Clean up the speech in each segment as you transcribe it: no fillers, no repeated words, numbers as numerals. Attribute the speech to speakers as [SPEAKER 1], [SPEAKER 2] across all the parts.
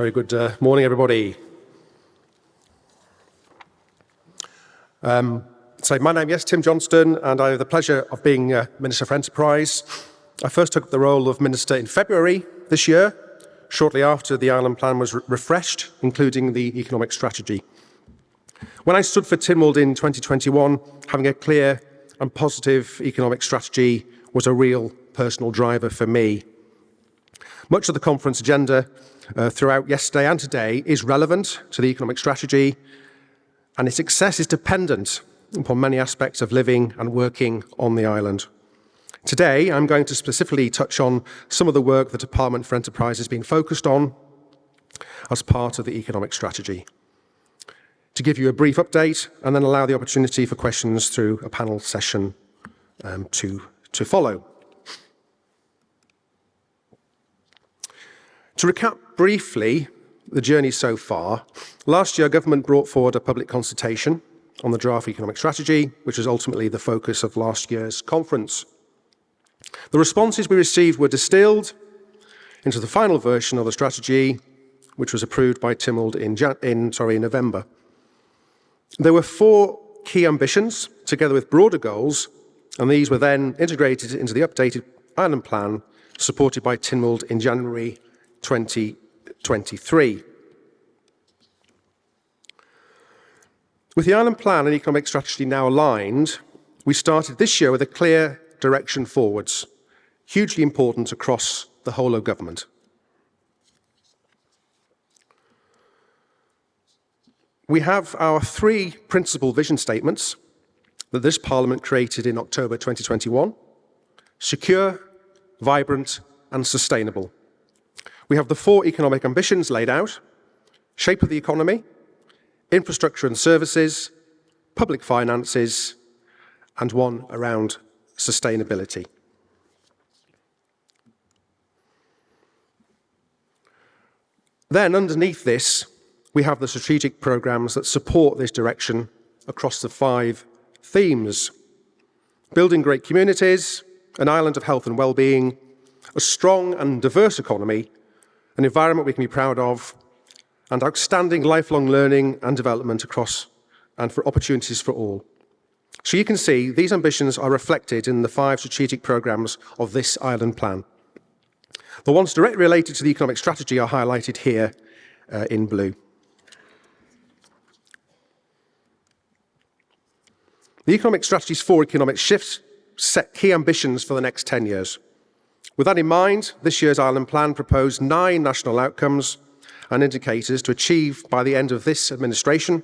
[SPEAKER 1] Very good morning, everybody. So my name is Tim Johnston, and I have the pleasure of being Minister for Enterprise. I first took the role of Minister in February this year, shortly after the Island Plan was refreshed, including the economic strategy. When I stood for Tynwald in 2021, having a clear and positive economic strategy was a real personal driver for me. Much of the conference agenda throughout yesterday and today is relevant to the economic strategy, and its success is dependent upon many aspects of living and working on the island. Today, I'm going to specifically touch on some of the work the Department for Enterprise has been focused on as part of the economic strategy. To give you a brief update and then allow the opportunity for questions through a panel session to follow. To recap briefly the journey so far, last year government brought forward a public consultation on the draft economic strategy, which was ultimately the focus of last year's conference. The responses we received were distilled into the final version of the strategy, which was approved by Tynwald in November. There were 4 key ambitions, together with broader goals, and these were then integrated into the updated Island Plan, supported by Tynwald in January 2023. With the Island Plan and economic strategy now aligned, we started this year with a clear direction forwards, hugely important across the whole of government. We have our 3 principal vision statements that this Parliament created in October 2021: secure, vibrant and sustainable. We have the 4 economic ambitions laid out: shape of the economy, infrastructure and services, public finances, and one around sustainability. Then underneath this, we have the strategic programmes that support this direction across the 5 themes: building great communities, an island of health and well-being, a strong and diverse economy, an environment we can be proud of, and outstanding lifelong learning and development across and for opportunities for all. So you can see these ambitions are reflected in the 5 strategic programmes of this Island Plan. The ones directly related to the economic strategy are highlighted here in blue. The economic strategy's 4 economic shifts set key ambitions for the next 10 years. With that in mind, this year's Island Plan proposed 9 national outcomes and indicators to achieve by the end of this administration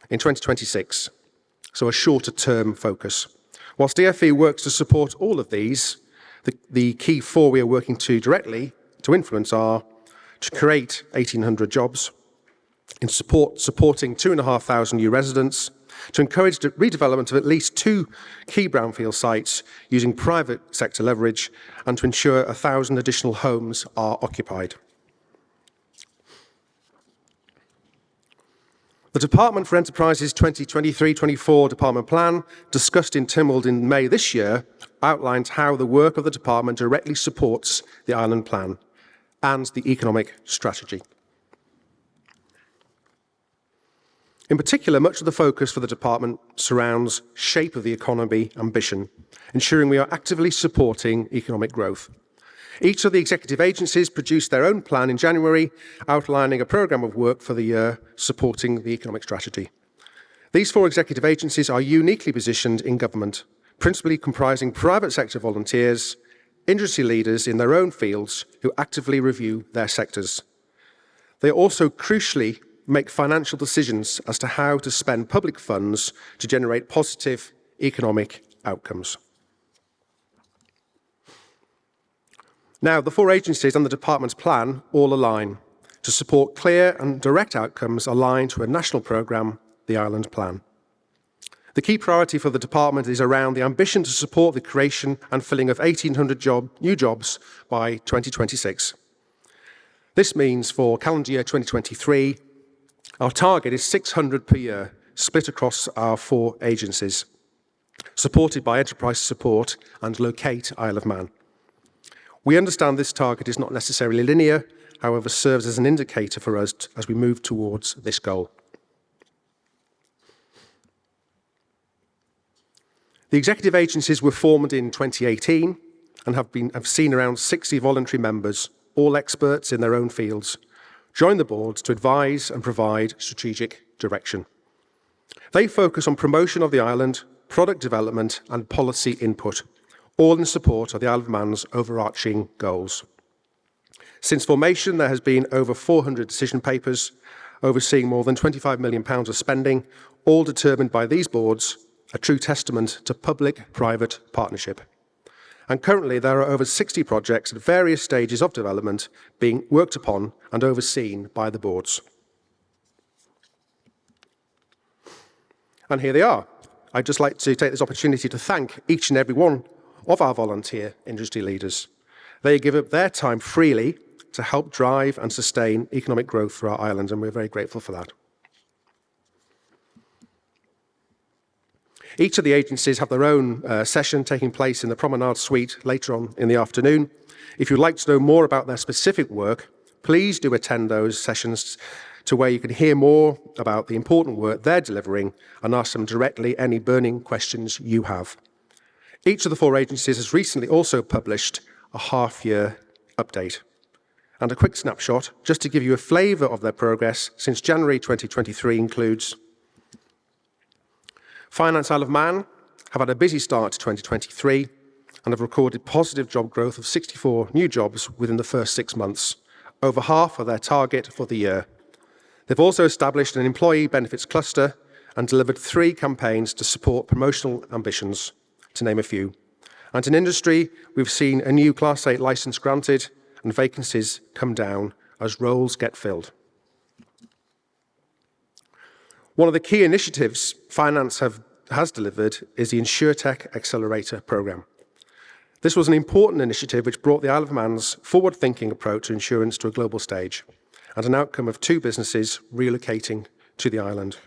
[SPEAKER 1] in 2026, so a shorter-term focus. Whilst DfE works to support all of these, the key 4 we are working to directly to influence are to create 1,800 jobs, in supporting 2,500 new residents, to encourage the redevelopment of at least 2 key brownfield sites using private sector leverage, and to ensure 1,000 additional homes are occupied. The Department for Enterprise's 2023-24 Department Plan, discussed in Tynwald in May this year, outlines how the work of the Department directly supports the Island Plan and the economic strategy. In particular, much of the focus for the Department surrounds shape of the economy ambition, ensuring we are actively supporting economic growth. Each of the executive agencies produced their own plan in January, outlining a programme of work for the year supporting the economic strategy. These 4 executive agencies are uniquely positioned in government, principally comprising private sector volunteers, industry leaders in their own fields who actively review their sectors. They also crucially make financial decisions as to how to spend public funds to generate positive economic outcomes. Now, the 4 agencies and the Department's plan all align to support clear and direct outcomes aligned to a national programme, the Island Plan. The key priority for the Department is around the ambition to support the creation and filling of 1,800 new jobs by 2026. This means for calendar year 2023, our target is 600 per year, split across our 4 agencies, supported by Enterprise Support and Locate Isle of Man. We understand this target is not necessarily linear, however, serves as an indicator for us as we move towards this goal. The executive agencies were formed in 2018 and have seen around 60 voluntary members, all experts in their own fields, join the boards to advise and provide strategic direction. They focus on promotion of the island, product development and policy input, all in support of the Isle of Man's overarching goals. Since formation, there has been over 400 decision papers, overseeing more than £25 million of spending, all determined by these boards, a true testament to public-private partnership. And currently, there are over 60 projects at various stages of development being worked upon and overseen by the boards. And here they are. I'd just like to take this opportunity to thank each and every one of our volunteer industry leaders. They give up their time freely to help drive and sustain economic growth for our island, and we're very grateful for that. Each of the agencies have their own session taking place in the Promenade Suite later on in the afternoon. If you'd like to know more about their specific work, please do attend those sessions to where you can hear more about the important work they're delivering and ask them directly any burning questions you have. Each of the 4 agencies has recently also published a half-year update. And a quick snapshot, just to give you a flavour of their progress since January 2023, includes Finance Isle of Man have had a busy start to 2023 and have recorded positive job growth of 64 new jobs within the first 6 months, over half of their target for the year. They've also established an employee benefits cluster and delivered 3 campaigns to support promotional ambitions, to name a few. And in industry, we've seen a new Class 8 licence granted and vacancies come down as roles get filled. One of the key initiatives Finance has delivered is the InsurTech Accelerator programme. This was an important initiative which brought the Isle of Man's forward-thinking approach to insurance to a global stage, and an outcome of 2 businesses relocating to the island.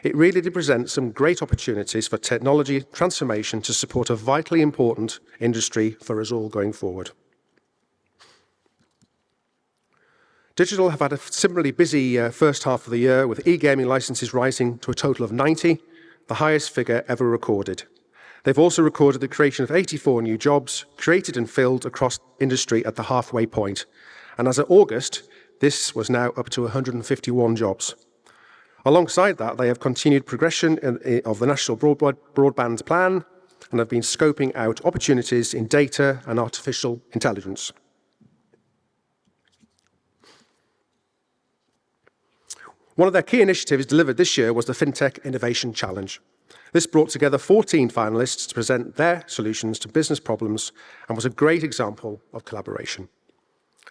[SPEAKER 1] It really did present some great opportunities for technology transformation to support a vitally important industry for us all going forward. Digital have had a similarly busy first half of the year, with e-gaming licences rising to a total of 90, the highest figure ever recorded. They've also recorded the creation of 84 new jobs, created and filled across industry at the halfway point. And as of August, this was now up to 151 jobs. Alongside that, they have continued progression of the National Broadband Plan and have been scoping out opportunities in data and artificial intelligence. One of their key initiatives delivered this year was the FinTech Innovation Challenge. This brought together 14 finalists to present their solutions to business problems and was a great example of collaboration.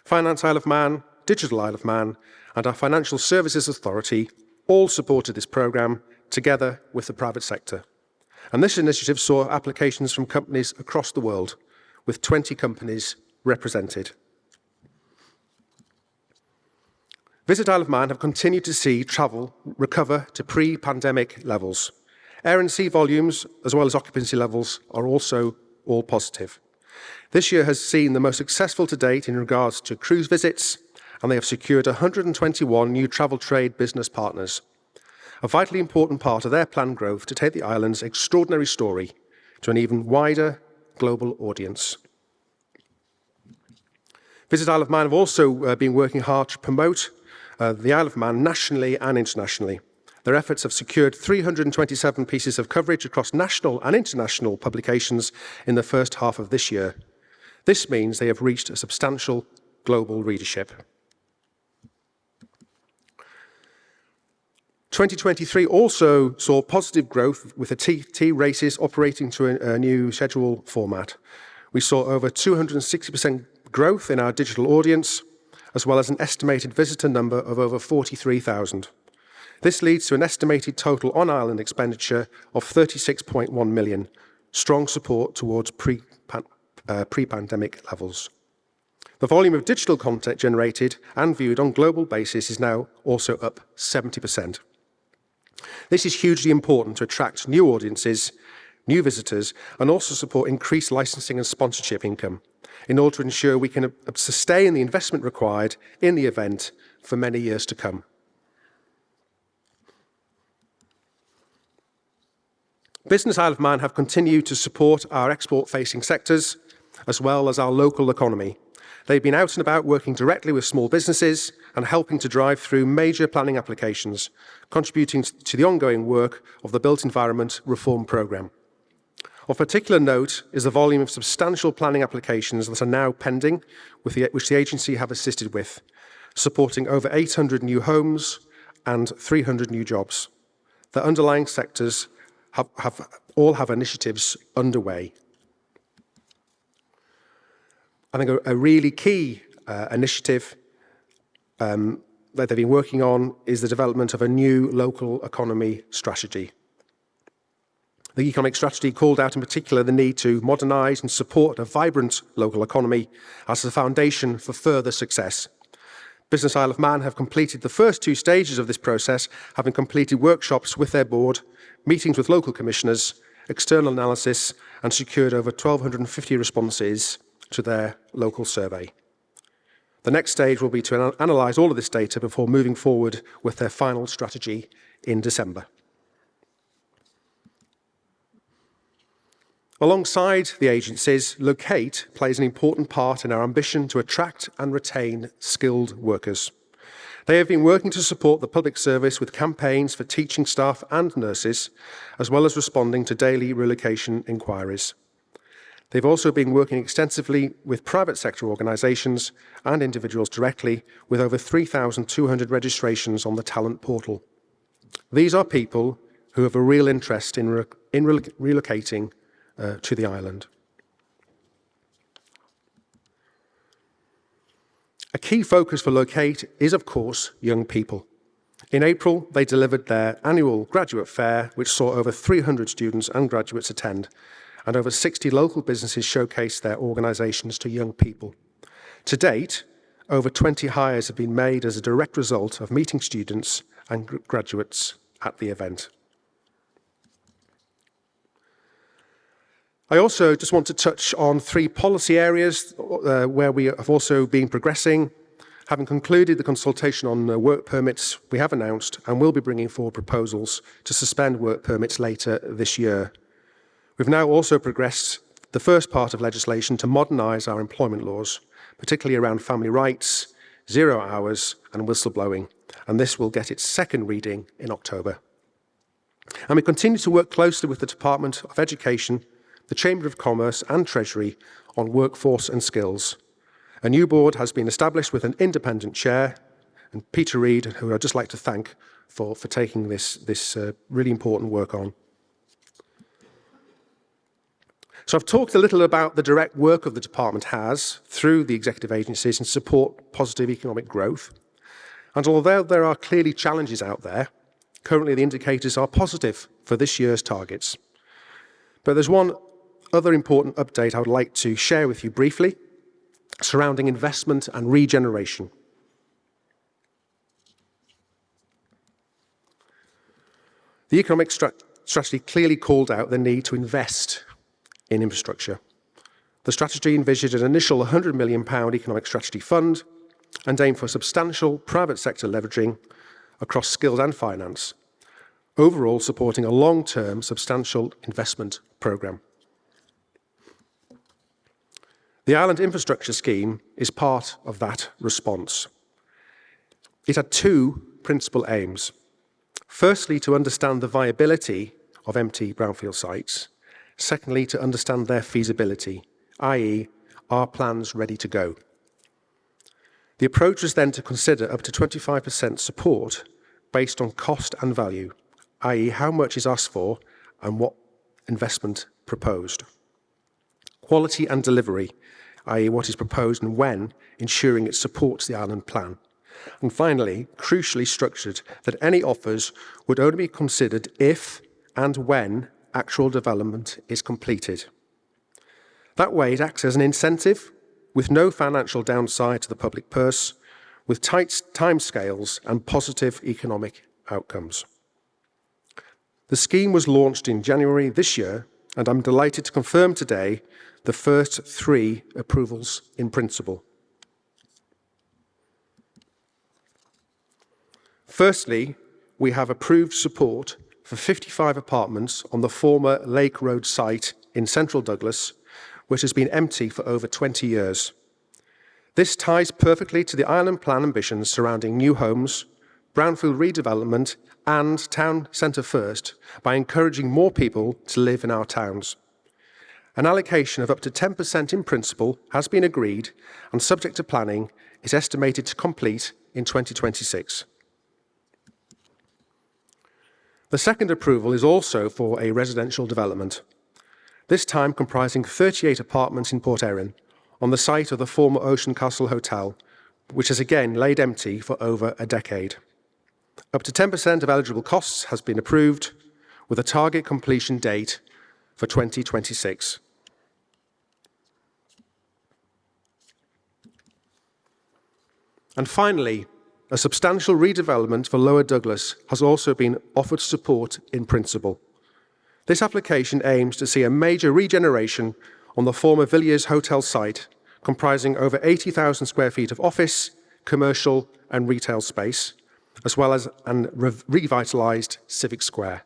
[SPEAKER 1] Finance Isle of Man, Digital Isle of Man, and our Financial Services Authority all supported this programme together with the private sector. And this initiative saw applications from companies across the world, with 20 companies represented. Visit Isle of Man have continued to see travel recover to pre-pandemic levels. Air and sea volumes, as well as occupancy levels, are also all positive. This year has seen the most successful to date in regards to cruise visits, and they have secured 121 new travel trade business partners, a vitally important part of their planned growth to take the island's extraordinary story to an even wider global audience. Visit Isle of Man have also been working hard to promote the Isle of Man nationally and internationally. Their efforts have secured 327 pieces of coverage across national and international publications in the first half of this year. This means they have reached a substantial global readership. 2023 also saw positive growth with the TT races operating to a new schedule format. We saw over 260% growth in our digital audience, as well as an estimated visitor number of over 43,000. This leads to an estimated total on-island expenditure of £36.1 million, strong support towards pre-pandemic levels. The volume of digital content generated and viewed on a global basis is now also up 70%. This is hugely important to attract new audiences, new visitors, and also support increased licensing and sponsorship income. in order to ensure we can sustain the investment required in the event for many years to come. Business Isle of Man have continued to support our export-facing sectors as well as our local economy. They've been out and about working directly with small businesses and helping to drive through major planning applications, contributing to the ongoing work of the Built Environment Reform Programme. Of particular note is the volume of substantial planning applications that are now pending, which the agency have assisted with, supporting over 800 new homes and 300 new jobs. The underlying sectors all have initiatives underway. I think a really key initiative that they've been working on is the development of a new local economy strategy. The economic strategy called out in particular the need to modernise and support a vibrant local economy as the foundation for further success. Business Isle of Man have completed the first two stages of this process, having completed workshops with their board, meetings with local commissioners, external analysis, and secured over 1,250 responses to their local survey. The next stage will be to analyse all of this data before moving forward with their final strategy in December. Alongside the agencies, Locate plays an important part in our ambition to attract and retain skilled workers. They have been working to support the public service with campaigns for teaching staff and nurses, as well as responding to daily relocation inquiries. They've also been working extensively with private sector organisations and individuals directly, with over 3,200 registrations on the talent portal. These are people who have a real interest in relocating to the island. A key focus for Locate is, of course, young people. In April, they delivered their annual graduate fair, which saw over 300 students and graduates attend, and over 60 local businesses showcase their organisations to young people. To date, over 20 hires have been made as a direct result of meeting students and graduates at the event. I also just want to touch on 3 policy areas where we have also been progressing. Having concluded the consultation on work permits, we have announced and will be bringing forward proposals to suspend work permits later this year. We've now also progressed the first part of legislation to modernise our employment laws, particularly around family rights, 0 hours and whistleblowing, and this will get its second reading in October. And we continue to work closely with the Department of Education, the Chamber of Commerce and Treasury on workforce and skills. A new board has been established with an independent chair, and Peter Reid, who I'd just like to thank for taking this really important work on. So I've talked a little about the direct work of the department has through the executive agencies and support positive economic growth. And although there are clearly challenges out there, currently the indicators are positive for this year's targets. But there's one other important update I would like to share with you briefly surrounding investment and regeneration. The economic strategy clearly called out the need to invest in infrastructure. The strategy envisaged an initial £100 million economic strategy fund and aimed for substantial private sector leveraging across skills and finance, overall supporting a long-term substantial investment programme. The Island Infrastructure Scheme is part of that response. It had 2 principal aims. Firstly, to understand the viability of empty brownfield sites. Secondly, to understand their feasibility, i.e., are plans ready to go? The approach was then to consider up to 25% support based on cost and value, i.e., how much is asked for and what investment proposed. Quality and delivery, i.e., what is proposed and when, ensuring it supports the island plan. And finally, crucially structured that any offers would only be considered if and when actual development is completed. That way, it acts as an incentive with no financial downside to the public purse, with tight timescales and positive economic outcomes. The scheme was launched in January this year and I'm delighted to confirm today the first 3 approvals in principle. Firstly, we have approved support for 55 apartments on the former Lake Road site in central Douglas, which has been empty for over 20 years. This ties perfectly to the Island Plan ambitions surrounding new homes, brownfield redevelopment, and town centre first by encouraging more people to live in our towns. An allocation of up to 10% in principle has been agreed and, subject to planning, is estimated to complete in 2026. The second approval is also for a residential development, this time comprising 38 apartments in Port Erin, on the site of the former Ocean Castle Hotel, which has again laid empty for over a decade. Up to 10% of eligible costs has been approved, with a target completion date for 2026. And finally, a substantial redevelopment for Lower Douglas has also been offered support in principle. This application aims to see a major regeneration on the former Villiers Hotel site, comprising over 80,000 square feet of office, commercial and retail space, as well as a revitalised civic square.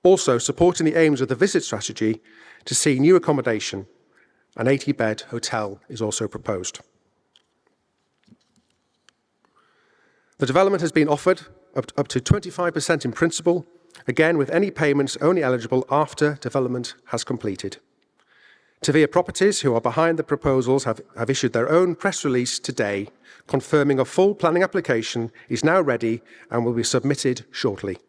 [SPEAKER 1] Also supporting the aims of the visit strategy to see new accommodation. An 80-bed hotel is also proposed. The development has been offered up to 25% in principle, again with any payments only eligible after development has completed. Tavia Properties, who are behind the proposals, have issued their own press release today, confirming a full planning application is now ready and will be submitted shortly.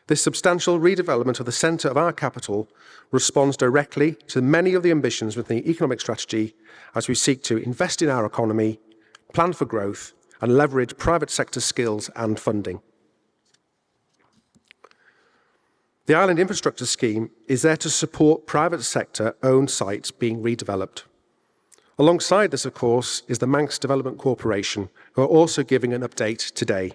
[SPEAKER 1] This substantial redevelopment of the centre of our capital responds directly to many of the ambitions within the economic strategy as we seek to invest in our economy, plan for growth, and leverage private sector skills and funding. The Island Infrastructure Scheme is there to support private sector-owned sites being redeveloped. Alongside this, of course, is the Manx Development Corporation, who are also giving an update today.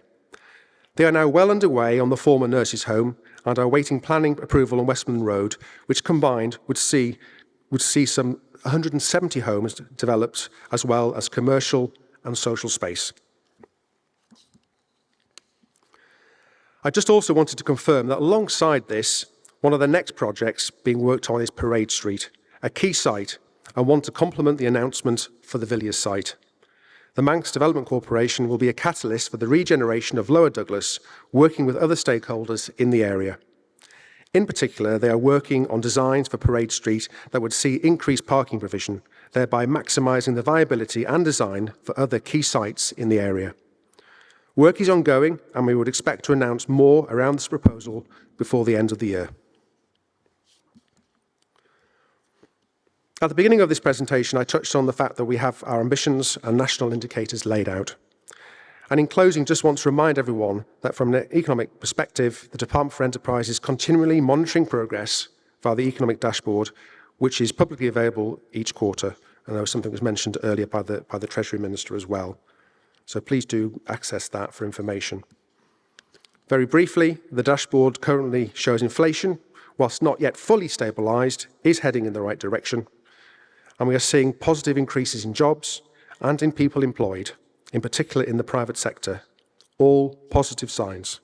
[SPEAKER 1] They are now well underway on the former nurses' home and are awaiting planning approval on Westmoreland Road, which combined would see some 170 homes developed, as well as commercial and social space. I just also wanted to confirm that alongside this, one of the next projects being worked on is Parade Street, a key site, and one to complement the announcement for the Villiers site. The Manx Development Corporation will be a catalyst for the regeneration of Lower Douglas, working with other stakeholders in the area. In particular, they are working on designs for Parade Street that would see increased parking provision, thereby maximising the viability and design for other key sites in the area. Work is ongoing, and we would expect to announce more around this proposal before the end of the year. At the beginning of this presentation, I touched on the fact that we have our ambitions and national indicators laid out. And in closing, just want to remind everyone that from an economic perspective, the Department for Enterprise is continually monitoring progress via the economic dashboard, which is publicly available each quarter. And that was something that was mentioned earlier by the Treasury Minister as well. So please do access that for information. Very briefly, the dashboard currently shows inflation, whilst not yet fully stabilised, is heading in the right direction. And we are seeing positive increases in jobs and in people employed, in particular in the private sector. All positive signs.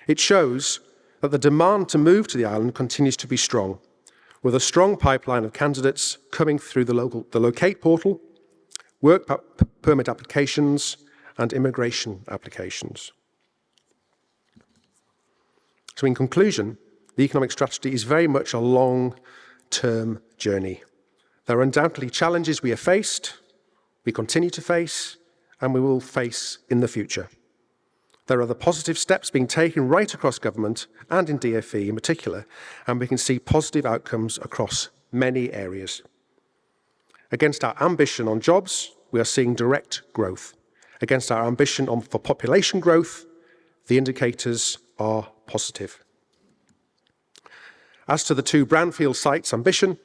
[SPEAKER 1] It shows that the demand to move to the island continues to be strong, with a strong pipeline of candidates coming through the Locate portal, work permit applications, and immigration applications. So in conclusion, the economic strategy is very much a long-term journey. There are undoubtedly challenges we have faced, we continue to face, and we will face in the future. There are the positive steps being taken right across government and in DfE in particular, and we can see positive outcomes across many areas. Against our ambition on jobs, we are seeing direct growth. Against our ambition for population growth, the indicators are positive. As to the 2 brownfield sites ambition,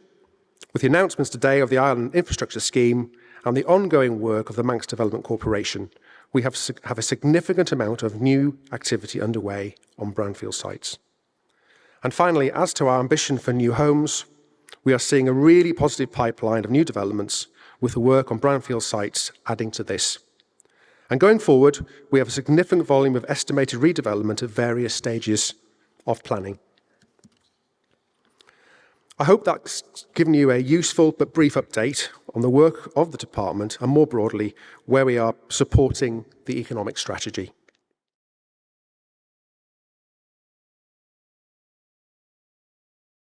[SPEAKER 1] with the announcements today of the Island Infrastructure Scheme and the ongoing work of the Manx Development Corporation, we have a significant amount of new activity underway on brownfield sites. And finally, as to our ambition for new homes, we are seeing a really positive pipeline of new developments, with the work on brownfield sites adding to this. And going forward, we have a significant volume of estimated redevelopment at various stages of planning. I hope that's given you a useful but brief update on the work of the department and more broadly, where we are supporting the economic strategy.